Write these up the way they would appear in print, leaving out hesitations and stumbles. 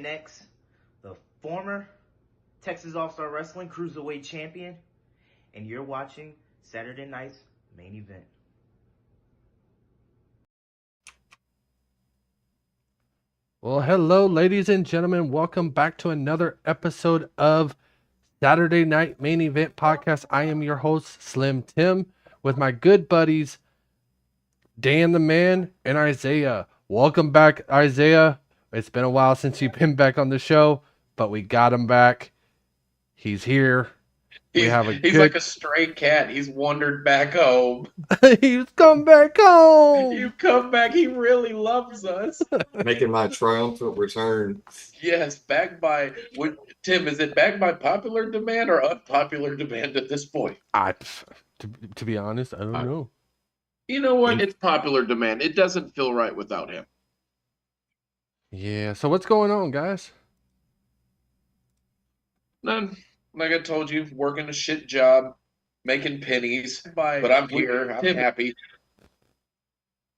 TNX, the former Texas All-Star Wrestling Cruiserweight Champion, and you're watching Saturday Night's Main Event. Well, hello, ladies and gentlemen. Welcome back to another episode of Saturday Night Main Event Podcast. I am your host, Slim Tim, with my good buddies, Dan the Man and Isaiah. Welcome back, Isaiah. It's been a while since you've been back on the show, but we got him back. He's here. He's like a stray cat. He's wandered back home. He's come back home. You've come back. He really loves us. Making my triumphant return. Yes, Tim, is it backed by popular demand or unpopular demand at this point? To be honest, I don't know. You know what? It's popular demand. It doesn't feel right without him. Yeah, so what's going on, guys? None. Like I told you, working a shit job, making pennies. But I'm here. I'm happy.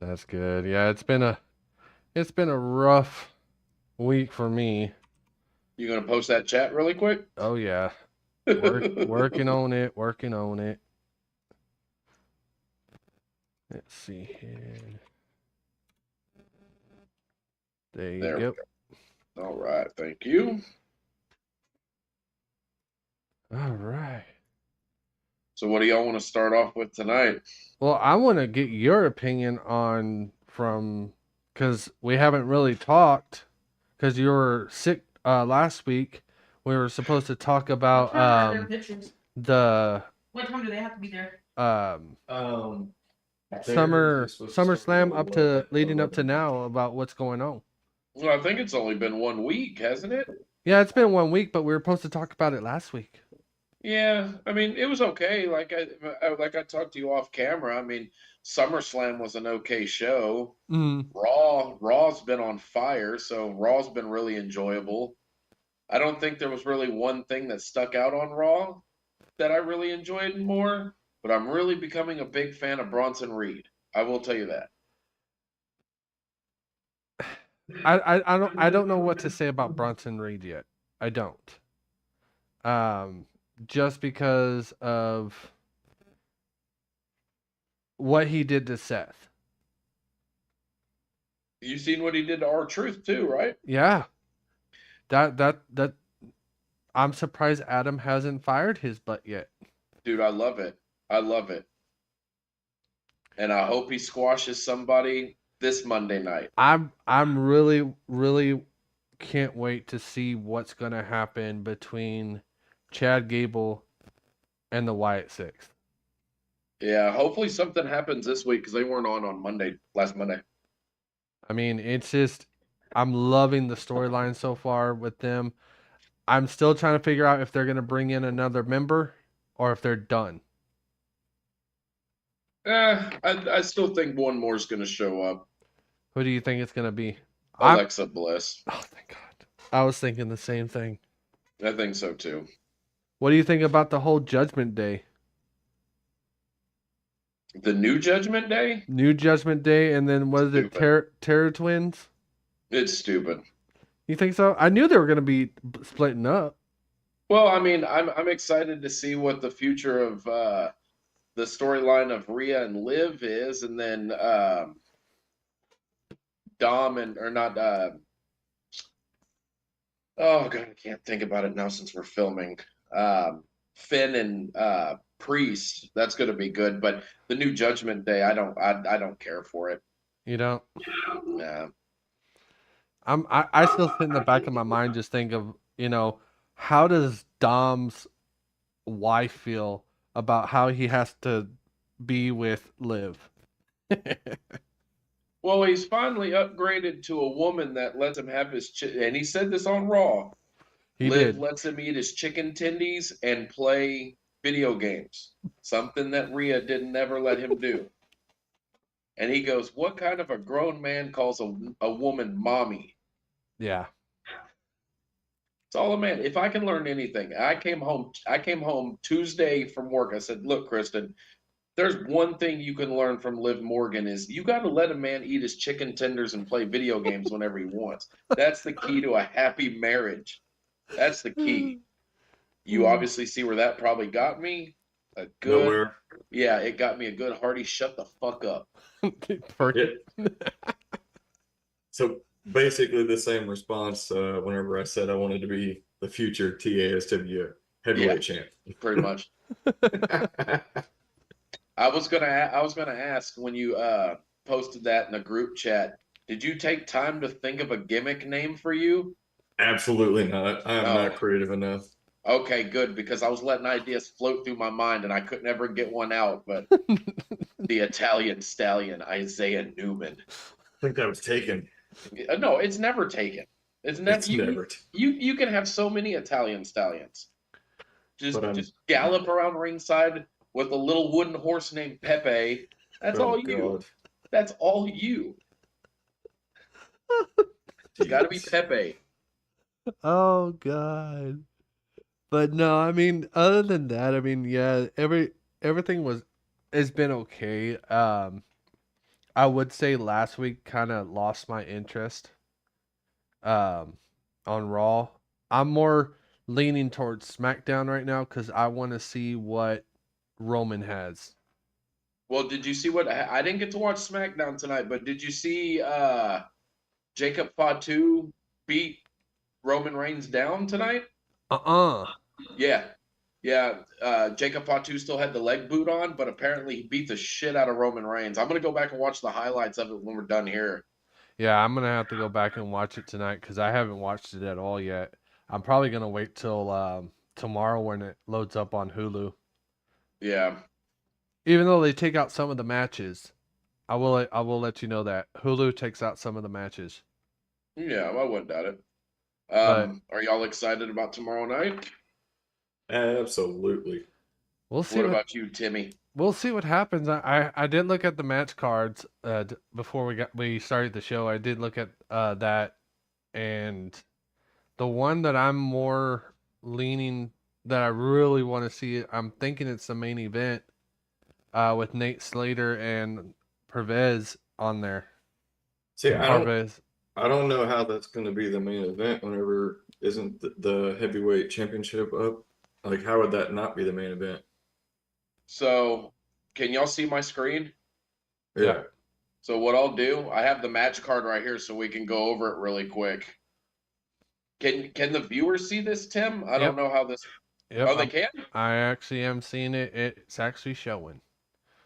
That's good. Yeah, it's been a rough week for me. You gonna post that chat really quick? Oh yeah. Working on it. Let's see here. There you go. All right, thank you. All right. So what do y'all want to start off with tonight? Well, I want to get your opinion because we haven't really talked because you were sick last week. We were supposed to talk about What time do they have to be there? SummerSlam leading up to now about what's going on. Well, I think it's only been 1 week, hasn't it? Yeah, it's been 1 week, but we were supposed to talk about it last week. Yeah, I mean, it was okay. Like I talked to you off camera. I mean, SummerSlam was an okay show. Raw's been on fire, so Raw's been really enjoyable. I don't think there was really one thing that stuck out on Raw that I really enjoyed more, but I'm really becoming a big fan of Bronson Reed. I will tell you that. I don't know what to say about Bronson Reed yet. I don't. Just because of what he did to Seth. You seen what he did to R-Truth too, right? Yeah. That I'm surprised Adam hasn't fired his butt yet. Dude, I love it. And I hope he squashes somebody this Monday night. I'm really, really can't wait to see what's gonna happen between Chad Gable and the Wyatt Six. Yeah, hopefully something happens this week because they weren't on last Monday. I mean, it's just I'm loving the storyline so far with them. I'm still trying to figure out if they're gonna bring in another member or if they're done. I still think one more is gonna show up. Who do you think it's gonna be? Alexa Bliss. Oh, thank God. I was thinking the same thing. I think so too. What do you think about the whole Judgment Day? The new Judgment Day? New Judgment Day, and then what is it, Terror Twins? It's stupid. You think so? I knew they were going to be splitting up. Well, I mean, I'm excited to see what the future of the storyline of Rhea and Liv is, and then Dom oh God, I can't think about it now since we're filming. Finn and Priest, that's going to be good. But the new Judgment Day, I don't care for it. You don't? Yeah. I still sit in the back of my mind just think of, how does Dom's wife feel about how he has to be with Liv? Well, he's finally upgraded to a woman that lets him have his and he said this on Raw. Liv lets him eat his chicken tendies and play video games, something that Rhea didn't ever let him do. And he goes, "What kind of a grown man calls a woman mommy?" Yeah. It's all a man. If I can learn anything, I came home Tuesday from work. I said, "Look, Kristen, there's one thing you can learn from Liv Morgan is you got to let a man eat his chicken tenders and play video games whenever he wants. That's the key to a happy marriage. That's the key. You obviously see where that probably got me. A good, Nowhere. yeah, it got me a good hearty shut the fuck up. Yeah. So basically the same response whenever I said I wanted to be the future TASW heavyweight champ. Pretty much. I was gonna ask when you posted that in a group chat. Did you take time to think of a gimmick name for you? Absolutely not. I am not creative enough. Okay, good, because I was letting ideas float through my mind and I couldn't ever get one out. But the Italian stallion, Isaiah Newman. I think that was taken. No, it's never taken. It's never. Never. You can have so many Italian stallions. Just gallop around ringside with a little wooden horse named Pepe. That's all you. That's all you. You got to be Pepe. Oh God. But no, I mean, other than that, I mean, yeah, everything has been okay. I would say last week kind of lost my interest on Raw. I'm more leaning towards SmackDown right now because I want to see what Roman has. Well, did you see what I didn't get to watch SmackDown tonight, but did you see Jacob Fatu beat Roman Reigns down tonight? Yeah. Jacob Fatu still had the leg boot on, but apparently he beat the shit out of Roman Reigns. I'm gonna go back and watch the highlights of it when we're done here. Yeah, I'm gonna have to go back and watch it tonight because I haven't watched it at all yet. I'm probably gonna wait till tomorrow when it loads up on Hulu. Yeah. Even though they take out some of the matches, I will let you know that Hulu takes out some of the matches. Yeah, I wouldn't doubt it. Are y'all excited about tomorrow night? Absolutely. We'll see. What about you, Timmy? We'll see what happens. I did look at the match cards before we started the show. I did look at that, and the one that I'm more leaning that I really want to see. I'm thinking it's the main event with Nate Slater and Pervez on there. See, I don't know how that's going to be the main event whenever isn't the heavyweight championship up. Like, how would that not be the main event? So, can y'all see my screen? Yeah. So what I'll do, I have the match card right here, so we can go over it really quick. Can the viewers see this, Tim? I don't know how this. Yep, oh, they can. I actually am seeing it. It's actually showing.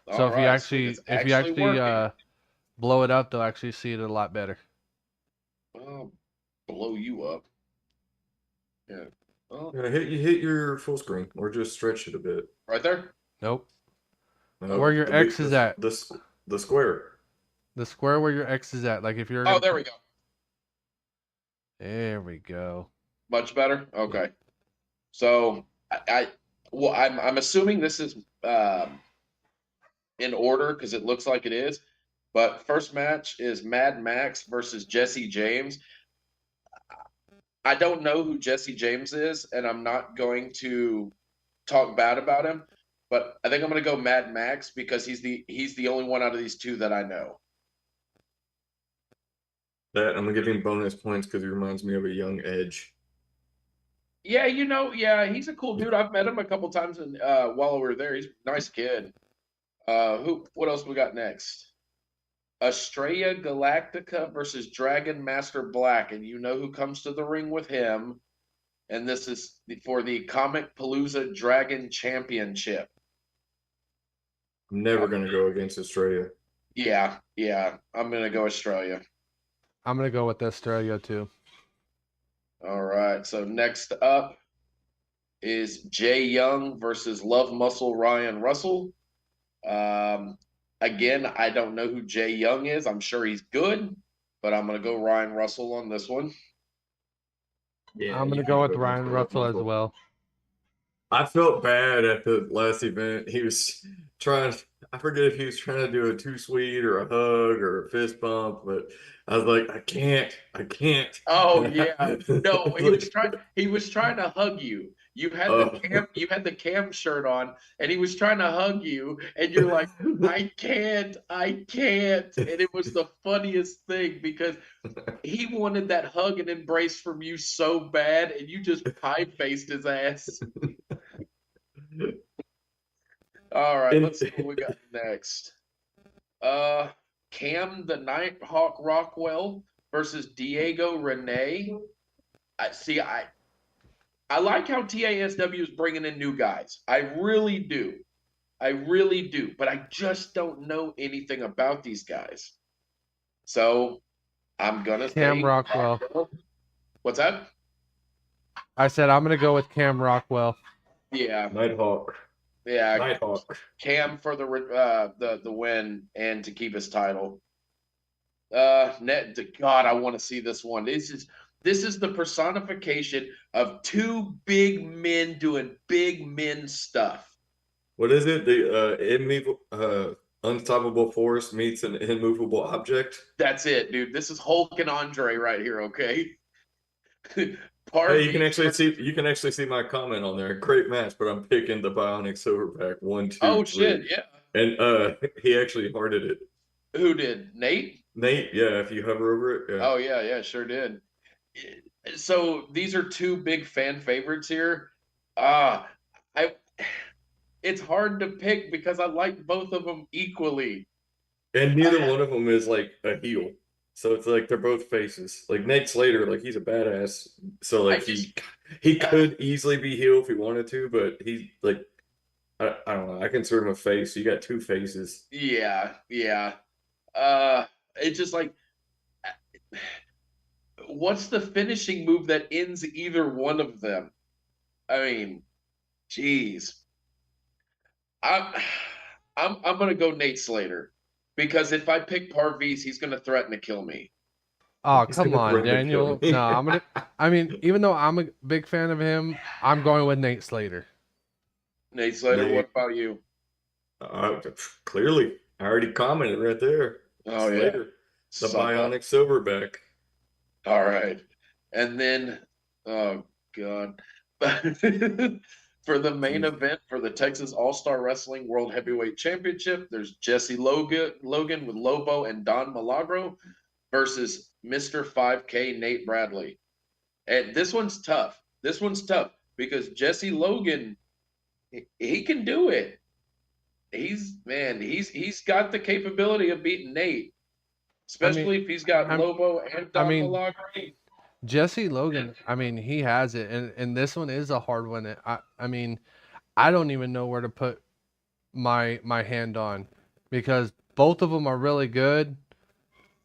All so right, if you actually blow it up, they'll actually see it a lot better. I'll blow you up. Yeah. Oh. Hit your full screen or just stretch it a bit. Right there? Nope. Where your X is at. The square. The square where your X is at. Like if you're. Oh, there we go. There we go. Much better? Okay. So I'm assuming this is in order because it looks like it is. But first match is Mad Max versus Jesse James. I don't know who Jesse James is, and I'm not going to talk bad about him. But I think I'm going to go Mad Max because he's the only one out of these two that I know. That I'm going to give him bonus points because he reminds me of a young Edge. Yeah, he's a cool dude. I've met him a couple times while we were there. He's a nice kid. What else we got next? Estrella Galactica versus Dragon Master Black, and you know who comes to the ring with him. And this is for the Comic Palooza Dragon Championship. I'm never going to go against Estrella. Yeah, I'm going to go Estrella. I'm going to go with Estrella too. All right, so next up is Jay Young versus Love Muscle Ryan Russell. Again, I don't know who Jay Young is. I'm sure he's good, but I'm going to go Ryan Russell on this one. Yeah, I'm going to go with Ryan Russell as well. I felt bad at the last event. He was trying, I forget if he was trying to do a too sweet or a hug or a fist bump, but I was like, I can't. Oh yeah. No, he was trying to hug you. You had you had the Cam shirt on, and he was trying to hug you, and you're like, I can't. And it was the funniest thing because he wanted that hug and embrace from you so bad, and you just pie-faced his ass. All right, let's see what we got next. Cam the Nighthawk Rockwell versus Diego Rene. I like how TASW is bringing in new guys. I really do. But I just don't know anything about these guys. So I'm gonna Cam Rockwell. What's that? I said I'm gonna go with Cam Rockwell. Yeah. Nighthawk. Yeah. Nighthawk. Cam for the win and to keep his title. God, I want to see this one. This is the personification of two big men doing big men stuff. What is it? The unstoppable force meets an immovable object. That's it, dude. This is Hulk and Andre right here, okay? Hey, you can actually see my comment on there. Great match, but I'm picking the Bionic Silverback 1, 2, 3. Oh shit, yeah. And he actually hearted it. Who did? Nate? Nate, yeah, if you hover over it. Yeah. Oh yeah, sure did. So these are two big fan favorites here. It's hard to pick because I like both of them equally. And neither one of them is like a heel. So it's like they're both faces. Like Nate Slater, like he's a badass. So like he could easily be heel if he wanted to, but he's like I don't know. I consider him a face. You got two faces. Yeah. It's just like, what's the finishing move that ends either one of them? I mean, geez. I'm gonna go Nate Slater because if I pick Parviz, he's gonna threaten to kill me. Oh, come on, Daniel. No, even though I'm a big fan of him, I'm going with Nate Slater. Nate Slater, what about you? Clearly, I already commented right there. Oh, Slater, yeah. The Bionic Silverback. All right. And then, oh, God. For the main event for the Texas All-Star Wrestling World Heavyweight Championship, there's Jesse Logan with Lobo and Don Milagro versus Mr. 5K Nate Bradley. And this one's tough. Because Jesse Logan, he can do it. He's got the capability of beating Nate, especially if he's got Lobo and Don Milagro. Jesse Logan, he has it, and this one is a hard one. I don't even know where to put my hand on because both of them are really good.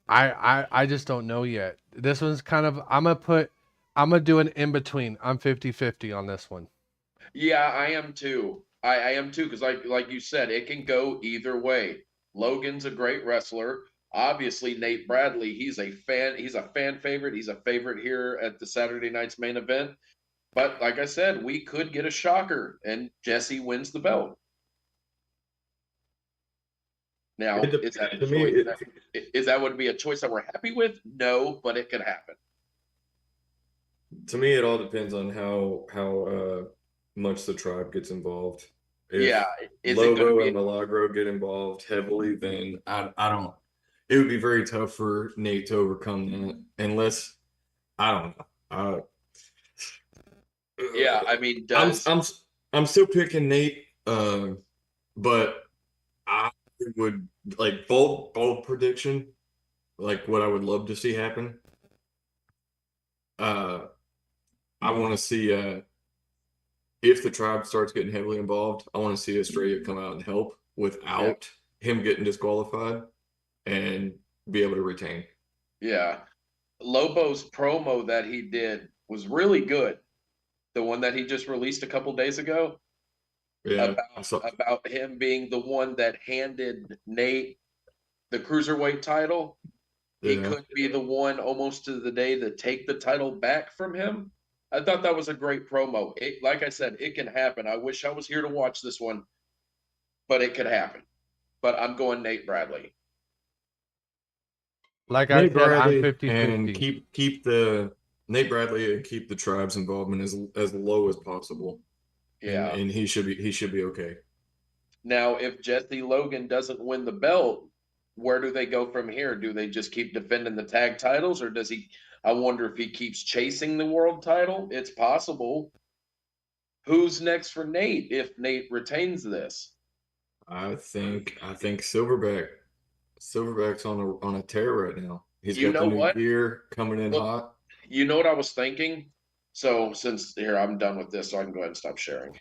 I just don't know yet. This one's kind of I'm gonna do an in between. I'm 50-50 on this one. Yeah, I am too. I am too because like you said, it can go either way. Logan's a great wrestler. Obviously, Nate Bradley, he's a fan favorite. He's a favorite here at the Saturday night's main event. But like I said, we could get a shocker and Jesse wins the belt. Now, is that would be a choice that we're happy with? No, but it could happen. To me, it all depends on how much the tribe gets involved. If Lobo and Milagro get involved heavily, then I don't. It would be very tough for Nate to overcome that, unless I don't know. I'm still picking Nate, but I would like bold prediction, like what I would love to see happen. I want to see if the tribe starts getting heavily involved, I want to see Estrella come out and help without him getting disqualified and be able to retain. Yeah. Lobo's promo that he did was really good. The one that he just released a couple days ago. Yeah. About him being the one that handed Nate the cruiserweight title. Yeah. He could be the one almost to the day to take the title back from him. I thought that was a great promo. Like I said, it can happen. I wish I was here to watch this one, but it could happen. But I'm going Nate Bradley. Like I said, I'm 50-50. And keep the Nate Bradley and keep the tribe's involvement as low as possible. Yeah, and he should be okay. Now, if Jesse Logan doesn't win the belt, where do they go from here? Do they just keep defending the tag titles, or does he? I wonder if he keeps chasing the world title. It's possible. Who's next for Nate if Nate retains this? I think Silverback's on a tear right now. He's got the new gear coming in hot. You know what I was thinking? So since here I'm done with this, so I can go ahead and stop sharing.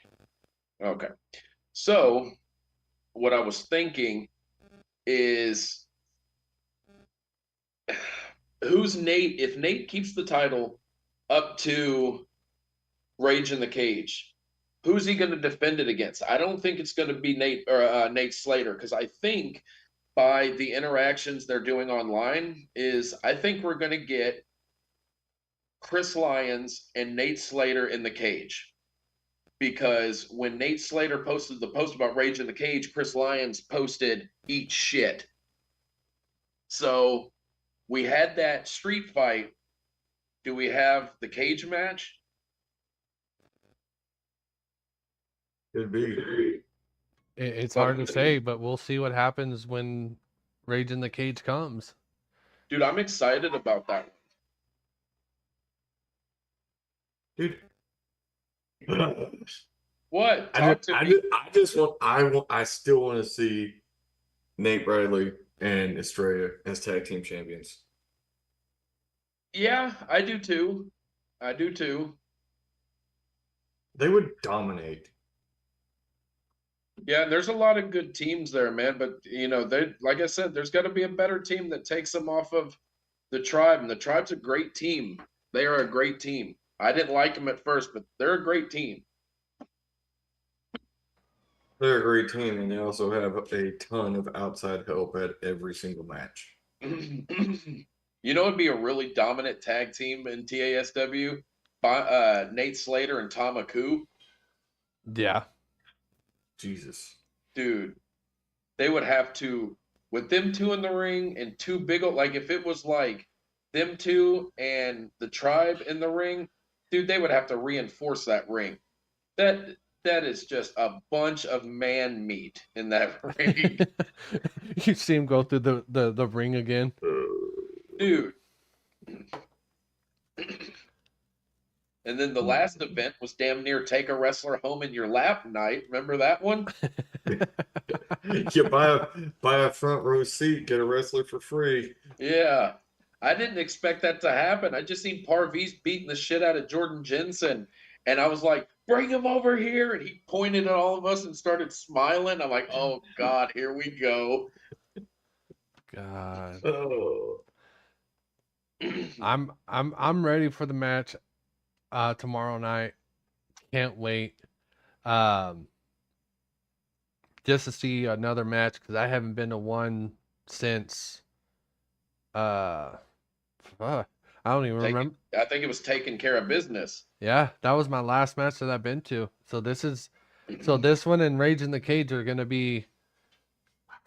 Okay. So what I was thinking is who's Nate? If Nate keeps the title up to Rage in the Cage, who's he going to defend it against? I don't think it's going to be Nate or Nate Slater, because I think by the interactions they're doing online I think we're going to get Chris Lyons and Nate Slater in the cage. Because when Nate Slater posted the post about Rage in the Cage, Chris Lyons posted "eat shit." So we had that street fight. Do we have the cage match? Could be. It's hard to say, but we'll see what happens when Rage in the Cage comes. Dude, I'm excited about that one. Dude. What? I still want to see Nate Bradley and Estrella as tag team champions. Yeah, I do too. They would dominate. Yeah, there's a lot of good teams there, man. But like I said, there's got to be a better team that takes them off of the tribe. And the tribe's a great team. They are a great team. I didn't like them at first, but they're a great team. They're a great team, and they also have a ton of outside help at every single match. It'd be a really dominant tag team in TASW. Nate Slater and Tamaku. Yeah. Jesus. Dude, they would have to, with them two in the ring and two big old, like if it was like them two and the tribe in the ring, dude, they would have to reinforce that ring. That is just a bunch of man meat in that ring. You see him go through the ring again. Dude. And then the last event was damn near take a wrestler home in your lap night. Remember that one? You buy a front row seat, get a wrestler for free. Yeah. I didn't expect that to happen. I just seen Parviz beating the shit out of Jordan Jensen. And I was like, bring him over here. And he pointed at all of us and started smiling. I'm like, oh, God, here we go. God. Oh. I'm ready for the match tomorrow night. Can't wait. Just to see another match, because I haven't been to one since I don't even remember. I think it was Taking Care of Business. Yeah, that was my last match that I've been to. So this one and Rage in the Cage are gonna be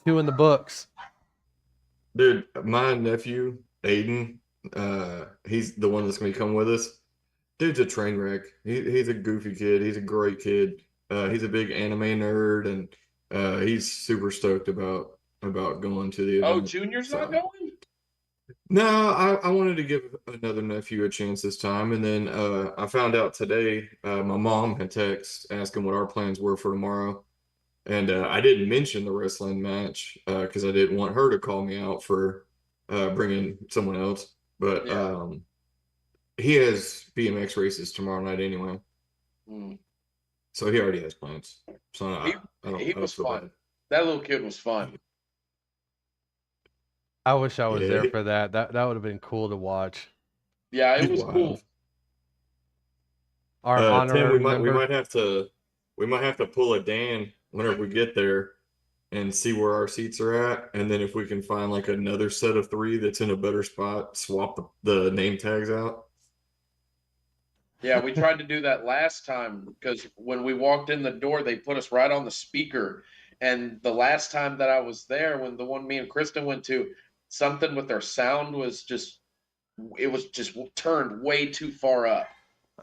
2 in the books. Dude, my nephew Aiden, he's the one that's gonna be coming with us. Dude's a train wreck. He's a goofy kid. He's a great kid. He's a big anime nerd, and he's super stoked about going to the event. Oh, Junior's not going? No, I wanted to give another nephew a chance this time, and then I found out today my mom had texted asking what our plans were for tomorrow, and I didn't mention the wrestling match because I didn't want her to call me out for bringing someone else. But yeah. He has BMX races tomorrow night anyway, so he already has plans. So he was fun. Bad. That little kid was fun. I wish I was there for that. That would have been cool to watch. Yeah, it was cool. Our honorary Tim, we might have to pull a Dan whenever we get there and see where our seats are at, and then if we can find like another set of 3 that's in a better spot, swap the name tags out. Yeah, we tried to do that last time because when we walked in the door, they put us right on the speaker. And the last time that I was there, when the one me and Kristen went to, something with their sound was just it was just turned way too far up,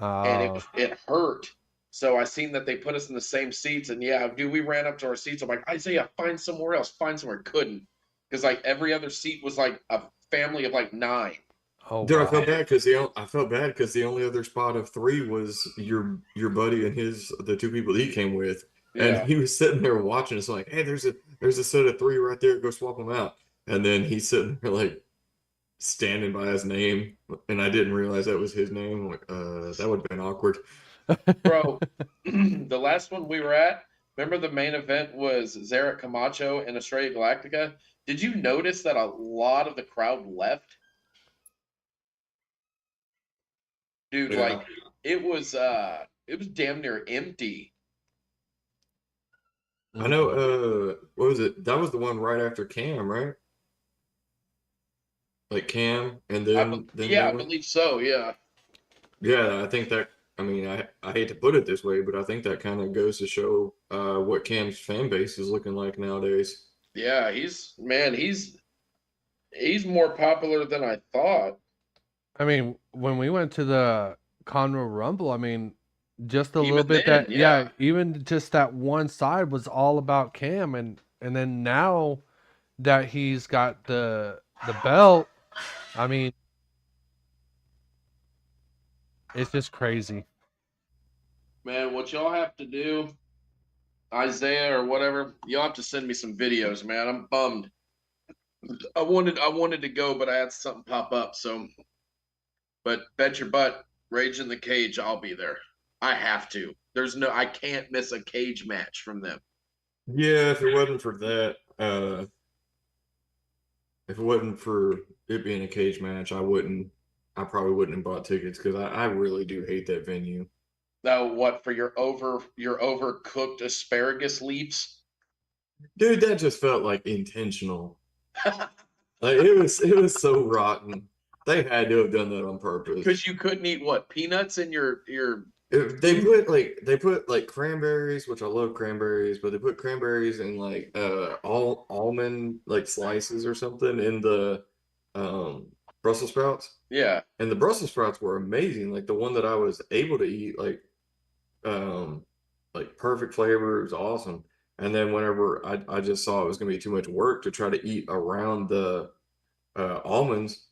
and it hurt. So I seen that they put us in the same seats, and yeah, dude, we ran up to our seats. I'm like, Isaiah, find somewhere else. Find somewhere. Couldn't, because like every other seat was like a family of like 9. Oh, dude, wow. I felt bad because the only other spot of 3 was your buddy and the 2 people he came with, and he was sitting there watching us like, hey, there's a set of 3 right there. Go swap them out. And then he's sitting there like standing by his name, and I didn't realize that was his name. Like, that would have been awkward. Bro, the last one we were at, remember the main event was Zarek Camacho and Estrella Galactica? Did you notice that a lot of the crowd left? Dude, like it was damn near empty. I know, what was it? That was the one right after Cam, right? Like Cam, and then I believe so, yeah. Yeah, I think that, I mean, I hate to put it this way, but I think that kind of goes to show what Cam's fan base is looking like nowadays. Yeah, he's more popular than I thought. I mean, when we went to the Conroe Rumble, I mean, just a little bit then, even just that one side was all about Cam, and then now that he's got the belt, I mean, it's just crazy. Man, what y'all have to do, Isaiah or whatever, y'all have to send me some videos, man. I'm bummed. I wanted to go, but I had something pop up, so. But bet your butt, Rage in the Cage, I'll be there. I have to. I can't miss a cage match from them. Yeah, if it wasn't for that, if it wasn't for it being a cage match, I probably wouldn't have bought tickets because I really do hate that venue. Now, what, for your overcooked asparagus leaps? Dude, that just felt like intentional. Like it was so rotten. They had to have done that on purpose. Because you couldn't eat what, peanuts in your They put like cranberries, which I love cranberries, but they put cranberries in like almond like slices or something in the Brussels sprouts. Yeah. And the Brussels sprouts were amazing. Like the one that I was able to eat, like perfect flavor, it was awesome. And then whenever I just saw it was gonna be too much work to try to eat around the almonds,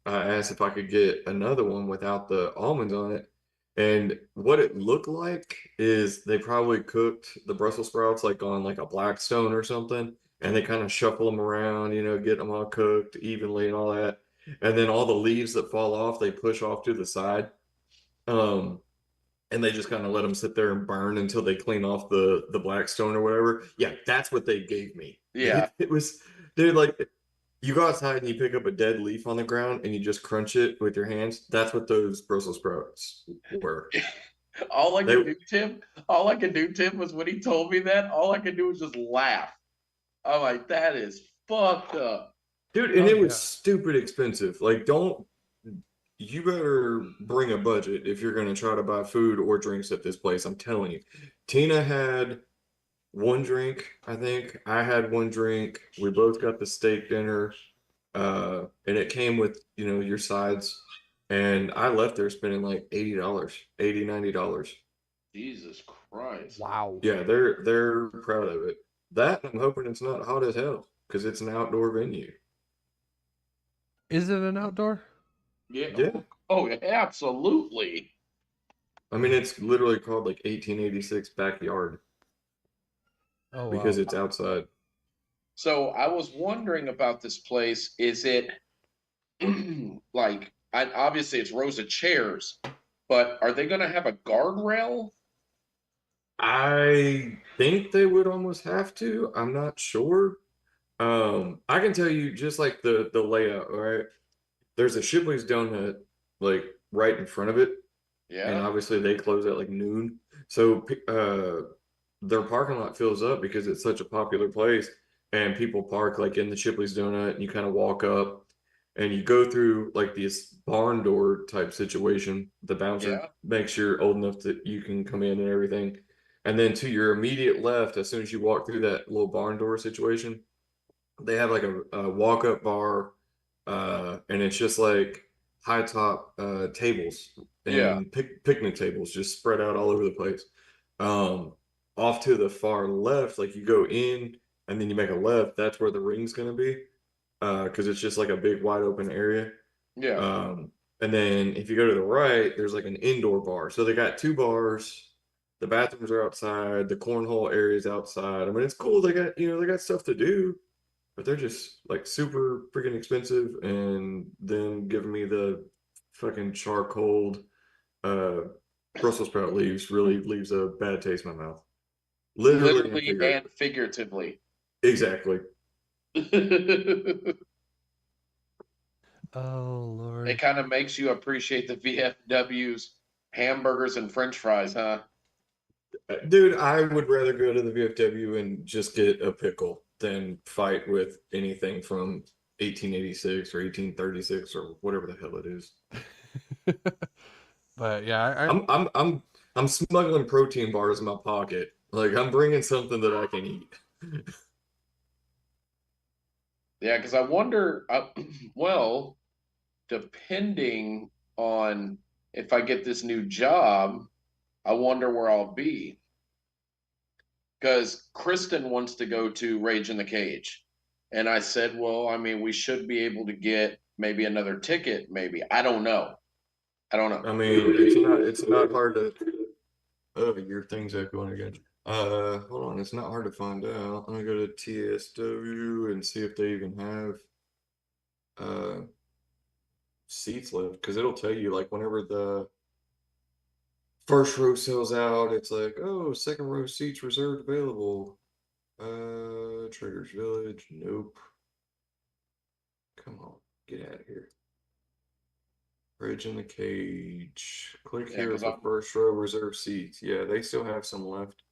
I asked if I could get another one without the almonds on it. And what it looked like is they probably cooked the Brussels sprouts like on like a Blackstone or something, and they kind of shuffle them around, get them all cooked evenly and all that. And then all the leaves that fall off, they push off to the side. And they just kind of let them sit there and burn until they clean off the Blackstone or whatever. Yeah, that's what they gave me. Yeah. It was, dude, like you go outside and you pick up a dead leaf on the ground and you just crunch it with your hands. That's what those Brussels sprouts were. All I could do, Tim, was when he told me that, all I could do was just laugh. I'm like, that is fucked up. Dude, and it was stupid expensive. Like, you better bring a budget if you're going to try to buy food or drinks at this place. I'm telling you. Tina had one drink, I think. I had one drink. We both got the steak dinner. And it came with, your sides. And I left there spending like $80, $90. Jesus Christ. Wow. Yeah, they're proud of it. That, I'm hoping it's not hot as hell because it's an outdoor venue. Is it an outdoor? Yeah. Oh, absolutely. I mean, it's literally called like 1886 backyard. Oh, because it's outside. So I was wondering about this place. Is it like, obviously it's rows of chairs, but are they going to have a guardrail? I think they would almost have to. I'm not sure. I can tell you just like the layout, all right? There's a Shipley's Donut like right in front of it. Yeah. And obviously they close at like noon. So their parking lot fills up because it's such a popular place, and people park like in the Shipley's Donut, and you kind of walk up and you go through like this barn door type situation. The bouncer makes sure you're old enough that you can come in and everything. And then to your immediate left, as soon as you walk through that little barn door situation, they have like a walk-up bar, and it's just like high top tables and picnic tables just spread out all over the place. Off to the far left, like you go in and then you make a left, that's where the ring's gonna be. Because it's just like a big wide open area. Yeah. And then if you go to the right, there's like an indoor bar. So they got 2 bars. The bathrooms are outside. The cornhole area is outside. I mean, it's cool. They got stuff to do, but they're just like super freaking expensive. And then giving me the fucking charcoal Brussels sprout really leaves a bad taste in my mouth. Literally and figuratively. Exactly. Oh Lord! It kind of makes you appreciate the VFW's hamburgers and French fries, huh? Dude, I would rather go to the VFW and just get a pickle than fight with anything from 1886 or 1836 or whatever the hell it is. But yeah, I'm smuggling protein bars in my pocket. Like I'm bringing something that I can eat. Yeah, because I wonder. Well, depending on if I get this new job, I wonder where I'll be. Because Kristen wants to go to Rage in the Cage. And I said, well, I mean, we should be able to get maybe another ticket, maybe. I don't know. I mean, it's not hard to your thing's echoing again. Hold on, it's not hard to find out. Let me go to TSW and see if they even have seats left, because it'll tell you like whenever the first row sells out, it's like, oh, second row seats reserved available. Traders Village, nope. Come on, get out of here. Rage in the Cage. Click here for first row reserved seats. Yeah, they still have some left.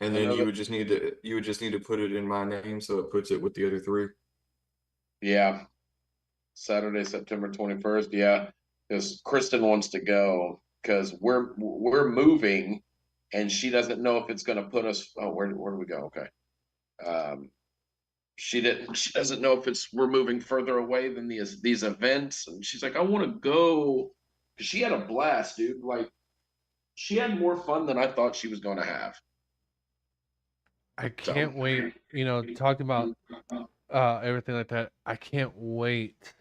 And then you would just need to put it in my name so it puts it with the other 3. Yeah. Saturday, September 21st. Yeah. Because Kristen wants to go because we're moving and she doesn't know if it's going to put us. Oh, where do we go? Okay. She doesn't know if we're moving further away than these events. And she's like, I want to go. Cause she had a blast, dude. Like she had more fun than I thought she was going to have. I can't wait, talking about everything like that. I can't wait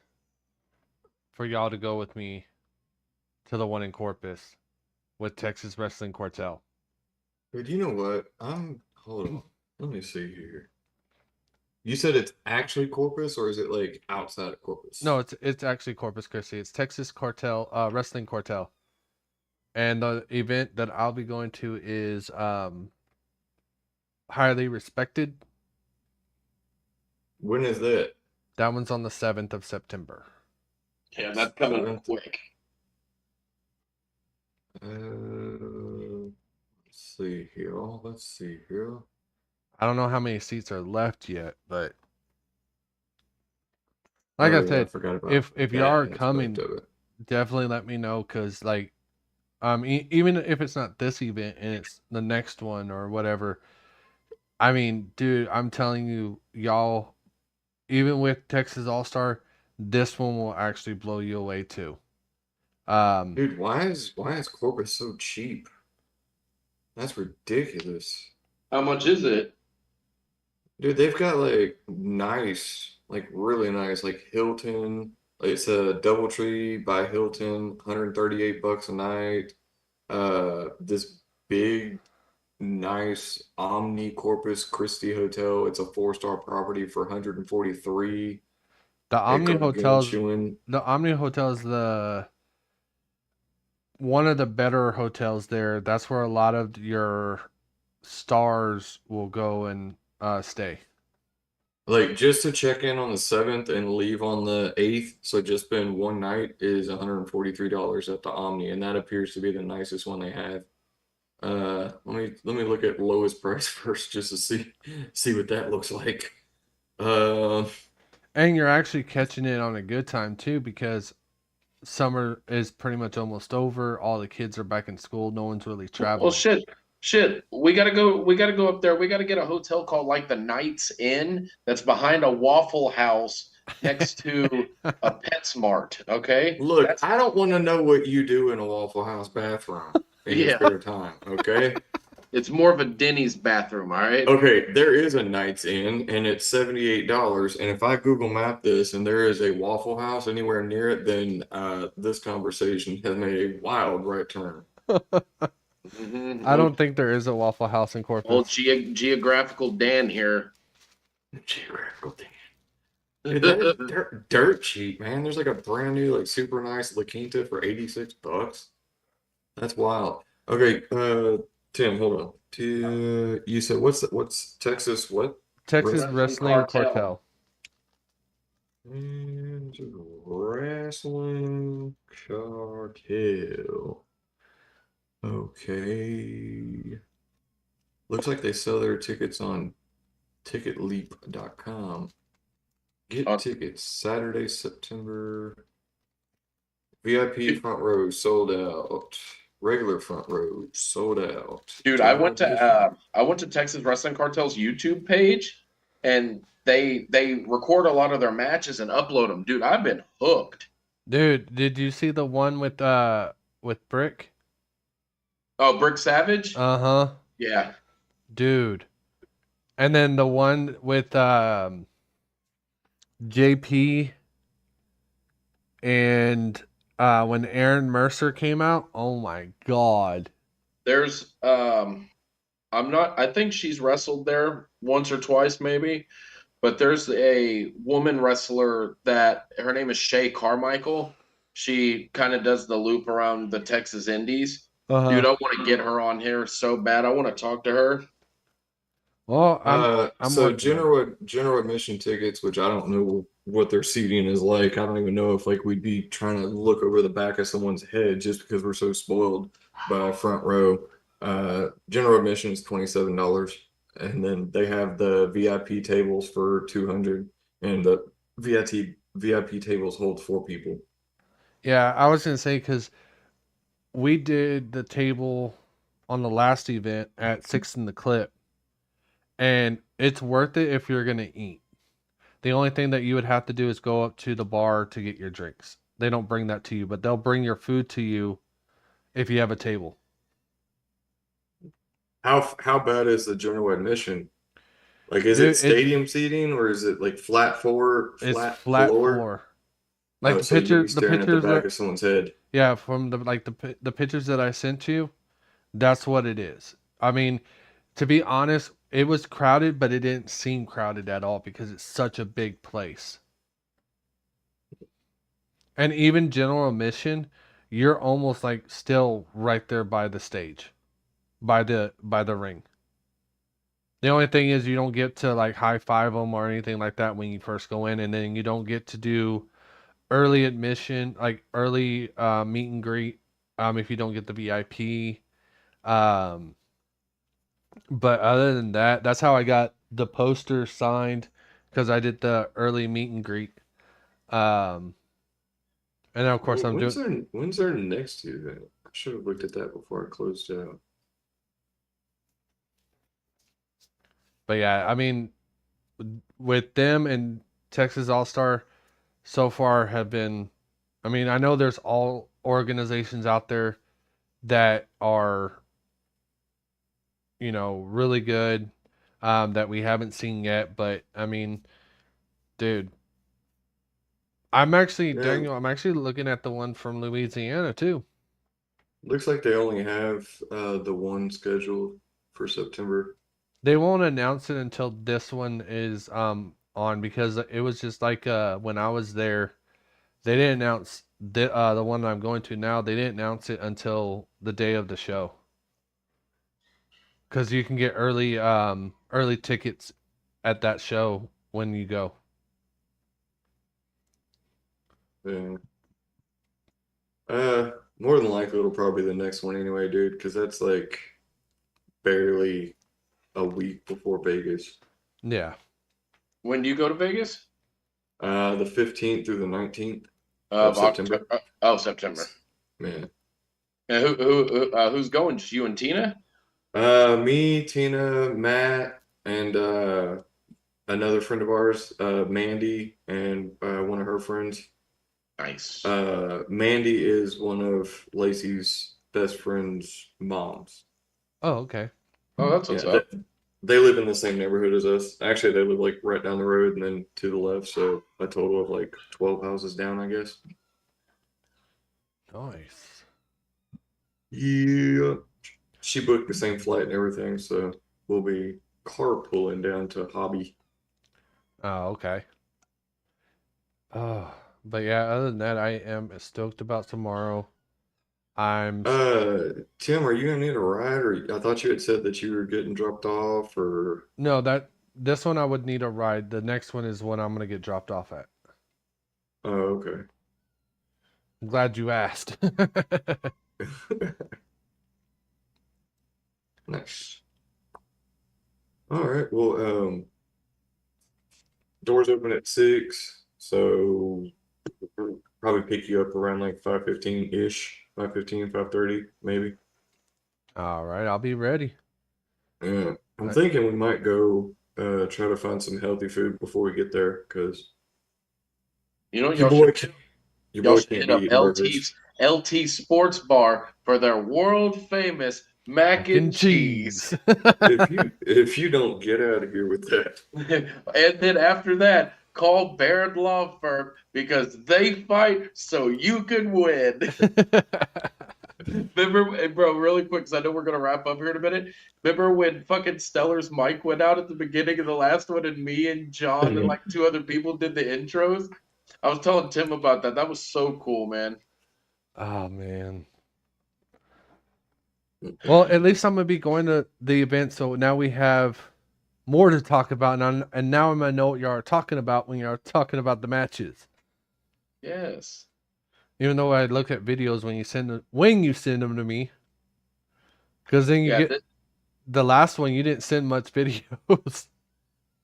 for y'all to go with me to the one in Corpus with Texas Wrestling Cartel. Dude, you know what? Hold on. Let me see here. You said it's actually Corpus, or is it like outside of Corpus? No, it's actually Corpus Christi. It's Texas Cartel, Wrestling Cartel. And the event that I'll be going to is Highly Respected. When is that? That one's on the 7th of September. Yeah, that's coming up quick. Let's see here. I don't know how many seats are left yet, but like I said, if you are coming, definitely let me know, because like even if it's not this event and it's the next one or whatever, I mean, dude, I'm telling you, y'all, even with Texas All-Star, this one will actually blow you away too. Dude, why is Corpus so cheap? That's ridiculous. How much is it? Dude, they've got like nice, like really nice, like Hilton. It's a DoubleTree by Hilton, $138 a night. This big, nice Omni Corpus Christi hotel. It's a 4-star property for $143. The Omni Hotel is one of the better hotels there. That's where a lot of your stars will go and stay. Like, just to check in on the 7th and leave on the 8th, so just spend one night, is $143 at the Omni, and that appears to be the nicest one they have. Let me look at lowest price first, just to see what that looks like. And you're actually catching it on a good time too, because summer is pretty much almost over. All the kids are back in school. No one's really traveling. Well, shit. We gotta go up there. We gotta get a hotel called like the Knights Inn that's behind a Waffle House next to a PetSmart. Okay. Look, I don't want to know what you do in a Waffle House bathroom in your spare time. Okay. It's more of a Denny's bathroom, all right? Okay, there is a Knights Inn and it's $78. And if I Google map this and there is a Waffle House anywhere near it, then this conversation has made a wild right turn. I don't think there is a Waffle House in Corpus. Old geographical Dan here. Geographical Dan. Dude, they're dirt cheap, man. There's like a brand new, like super nice La Quinta for $86. That's wild. Okay, Tim, hold on. You said what's Texas what? Texas Wrestling Cartel. And Wrestling Cartel. Okay. Looks like they sell their tickets on ticketleap.com. Get tickets Saturday, September. VIP front row sold out. Regular front row sold out. Dude, I went to Texas Wrestling Cartel's YouTube page, and they record a lot of their matches and upload them. Dude, I've been hooked. Dude, did you see the one with Brick? Oh, Brick Savage? Uh-huh. Yeah. Dude. And then the one with JP and when Aaron Mercer came out, oh my God. There's I think she's wrestled there once or twice maybe, but there's a woman wrestler that her name is Shay Carmichael. She kind of does the loop around the Texas Indies. Uh-huh. Dude, I want to get her on here so bad. I want to talk to her. Well, I'm so general admission tickets, which I don't know what their seating is like. I don't even know if like we'd be trying to look over the back of someone's head just because we're so spoiled by front row. General admission is $27, and then they have the VIP tables for $200, and the VIP tables hold 4 people. Yeah, I was gonna say because we did the table on the last event at 6 in the Clip. And it's worth it if you're going to eat. The only thing that you would have to do is go up to the bar to get your drinks. They don't bring that to you, but they'll bring your food to you if you have a table. How bad is the general admission? Like, is it stadium seating or is it like flat floor? It's flat floor. Like the pictures at the back of someone's head. Yeah, from the pictures that I sent you, that's what it is. I mean, to be honest, it was crowded, but it didn't seem crowded at all because it's such a big place. And even general admission, you're almost like still right there by the stage, by the ring. The only thing is you don't get to like high five them or anything like that when you first go in, and then you don't get to do early admission, like early meet and greet, if you don't get the VIP. But other than that, that's how I got the poster signed, because I did the early meet and greet. And then of course when's their next event? I should have looked at that before I closed out. But yeah, I mean, with them and Texas All-Star so far have been, I mean, I know there's all organizations out there that are, you know, really good, that we haven't seen yet. But I mean, dude, I'm actually looking at the one from Louisiana too. Looks like they only have the one scheduled for September. They won't announce it until this one is on, because it was just like when I was there, they didn't announce the one that I'm going to now. They didn't announce it until the day of the show, because you can get early tickets at that show when you go. Yeah. More than likely it'll probably be the next one anyway, dude, because that's like barely a week before Vegas. Yeah. When do you go to Vegas? The 15th through the 19th of September. September. Man. And who's going? Just you and Tina? Me, Tina, Matt, and another friend of ours, Mandy, and one of her friends. Nice. Mandy is one of Lacey's best friend's moms. Oh, okay. Oh, that's what's up. They live in the same neighborhood as us. Actually, they live like right down the road and then to the left. So a total of like 12 houses down, I guess. Nice. Yeah. She booked the same flight and everything, so we'll be carpooling down to Hobby. Oh, okay. Oh, but yeah, other than that, I am stoked about tomorrow. Tim, are you gonna need a ride, or I thought you had said that you were getting dropped off, or no, this one I would need a ride. The next one is one I'm gonna get dropped off at. Oh, okay. I'm glad you asked. Nice. All right. Well, doors open at 6, so we'll probably pick you up around like 5:15-ish, 5:15, 5:30, maybe. All right, I'll be ready. Yeah, I'm thinking we might go try to find some healthy food before we get there, because you know your boy can't hit up LT Sports Bar for their world famous mac and cheese. if you don't get out of here with that. And then after that, call Baird Law Firm, because they fight so you can win. Remember, bro, really quick, because I know we're going to wrap up here in a minute. Remember when fucking Stellar's mic went out at the beginning of the last one, and me and John and like 2 other people did the intros? I was telling Tim about that. That was so cool, man. Oh, man. Well, at least I'm going to be going to the event, so now we have more to talk about, and now I'm going to know what you are talking about when you're talking about the matches. Yes. Even though I look at videos when you send them to me, because then you get the last one. You didn't send much videos.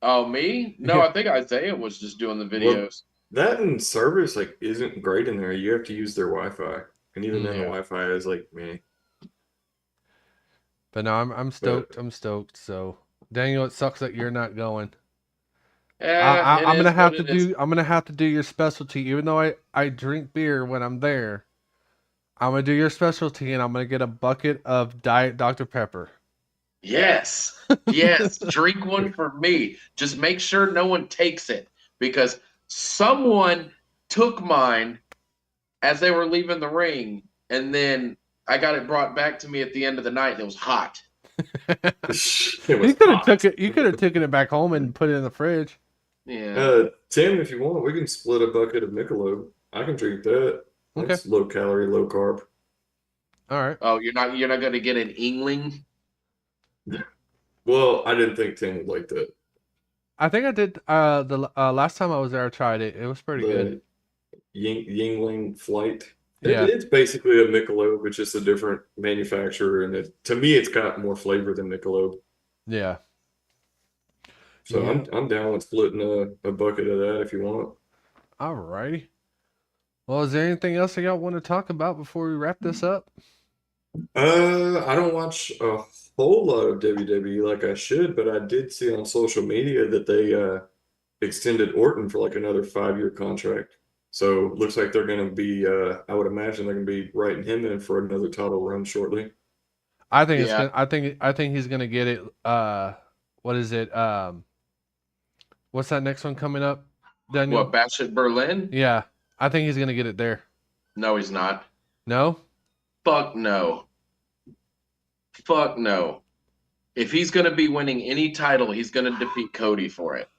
Oh, me? No, I think Isaiah was just doing the videos. Well, that and service like isn't great in there. You have to use their Wi-Fi, and even then the Wi-Fi is like meh. But no, I'm stoked. I'm stoked. So Daniel, it sucks that you're not going. I'm gonna have to do your specialty, even though I drink beer when I'm there. I'm gonna do your specialty, and I'm gonna get a bucket of Diet Dr. Pepper. Yes, drink one for me. Just make sure no one takes it, because someone took mine as they were leaving the ring, and then I got it brought back to me at the end of the night, and it was hot. You could have taken it back home and put it in the fridge. Yeah. Tim, if you want, we can split a bucket of Michelob. I can drink that. That's low calorie, low carb. All right. Oh, you're not going to get an Yingling? Well, I didn't think Tim would like that. I think I did. The last time I was there, I tried it. It was pretty good. Yingling Flight. Yeah. It's basically a Michelob. It's just a different manufacturer, and to me, it's got more flavor than Michelob. Yeah. So yeah. I'm down with splitting a bucket of that if you want. All righty. Well, is there anything else y'all want to talk about before we wrap this up? I don't watch a whole lot of WWE like I should, but I did see on social media that they extended Orton for like another 5-year contract. So looks like they're going to be, I would imagine they're going to be writing him in for another title run shortly. I think I think he's going to get it. What is it? What's that next one coming up? Daniel? What, Bash at Berlin? Yeah. I think he's going to get it there. No, he's not. No? Fuck no. Fuck no. If he's going to be winning any title, he's going to defeat Cody for it.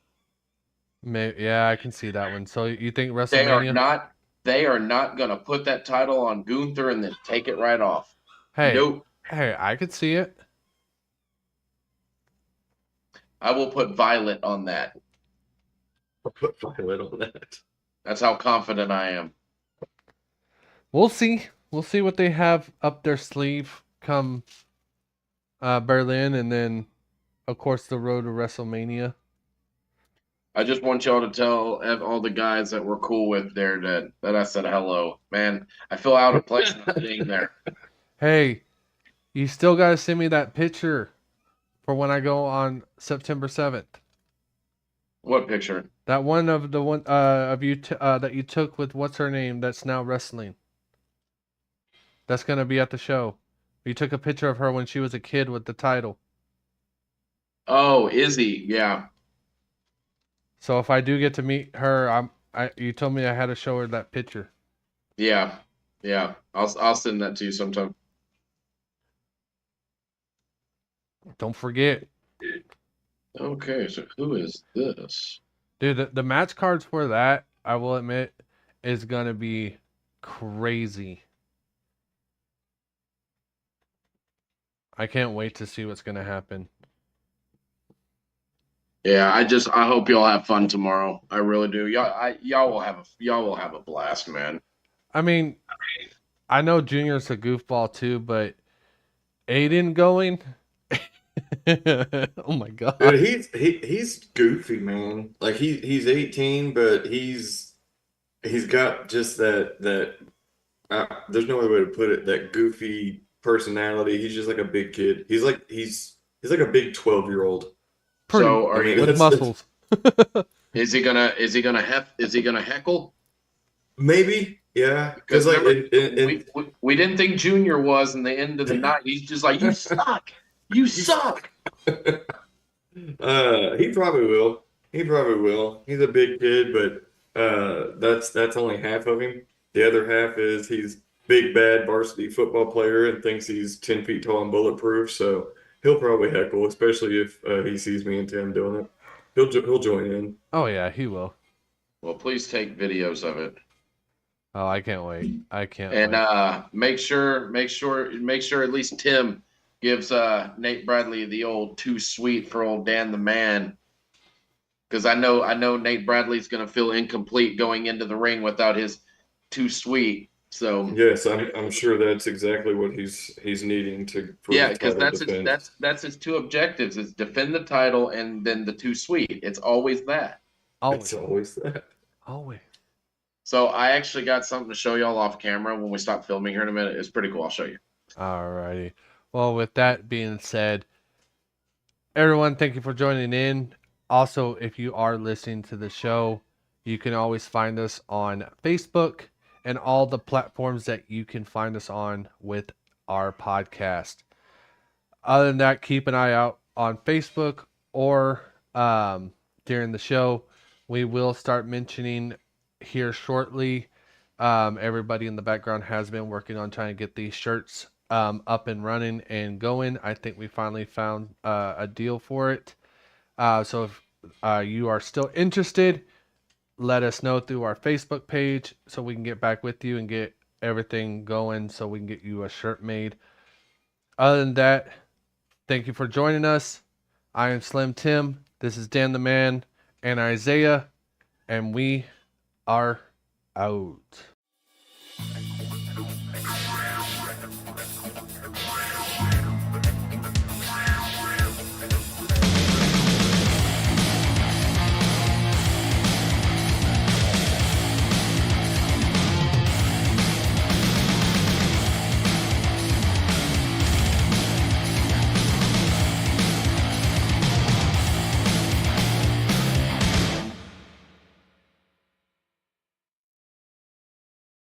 Maybe, yeah, I can see that one. So you think WrestleMania? They are not going to put that title on Gunther and then take it right off. Hey, nope. Hey, I could see it. I will put Violet on that. I'll put Violet on that. That's how confident I am. We'll see. We'll see what they have up their sleeve come Berlin, and then, of course, the road to WrestleMania. I just want y'all to tell all the guys that we're cool with there that I said hello. Man, I feel out of place not being there. Hey, you still got to send me that picture for when I go on September 7th. What picture? That one of the one of you that you took with what's her name that's now wrestling. That's gonna be at the show. You took a picture of her when she was a kid with the title. Oh, Izzy, yeah. So if I do get to meet her, you told me I had to show her that picture. Yeah. I'll send that to you sometime. Don't forget. Okay, so who is this? Dude, the match cards for that, I will admit, is gonna be crazy. I can't wait to see what's gonna happen. Yeah, I hope y'all have fun tomorrow. I really do. Y'all will have a blast, man. I mean, I know Junior's a goofball too, but Aiden going. Oh my god. Dude, he's goofy, man. Like he's 18, but he's got just that there's no other way to put it, that goofy personality. He's just like a big kid. He's like a big 12-year-old. So are you with muscles? Is he gonna heckle? Maybe, yeah. Because like we didn't think Junior was in the end of the night. He's just like, you suck. You suck. He probably will. He's a big kid, but that's only half of him. The other half is he's big bad varsity football player and thinks he's 10 feet tall and bulletproof. So he'll probably heckle, especially if he sees me and Tim doing it. He'll join in. Oh yeah, he will. Well, please take videos of it. Oh, I can't wait. And make sure at least Tim gives Nate Bradley the old too sweet for old Dan the Man. Because I know Nate Bradley's gonna feel incomplete going into the ring without his too sweet. So yes, I'm sure that's exactly what he's needing to. Yeah, because that's his two objectives: is defend the title and then the too sweet. It's always that. It's always that. Always. So I actually got something to show y'all off camera when we stop filming here in a minute. It's pretty cool. I'll show you. Alrighty. Well, with that being said, everyone, thank you for joining in. Also, if you are listening to the show, you can always find us on Facebook and all the platforms that you can find us on with our podcast. Other than that, keep an eye out on Facebook or during the show. We will start mentioning here shortly. Everybody in the background has been working on trying to get these shirts up and running and going. I think we finally found a deal for it. So if you are still interested, let us know through our Facebook page so we can get back with you and get everything going so we can get you a shirt made. Other than that, thank you for joining us. I am Slim Tim. This is Dan the Man and Isaiah, and we are out.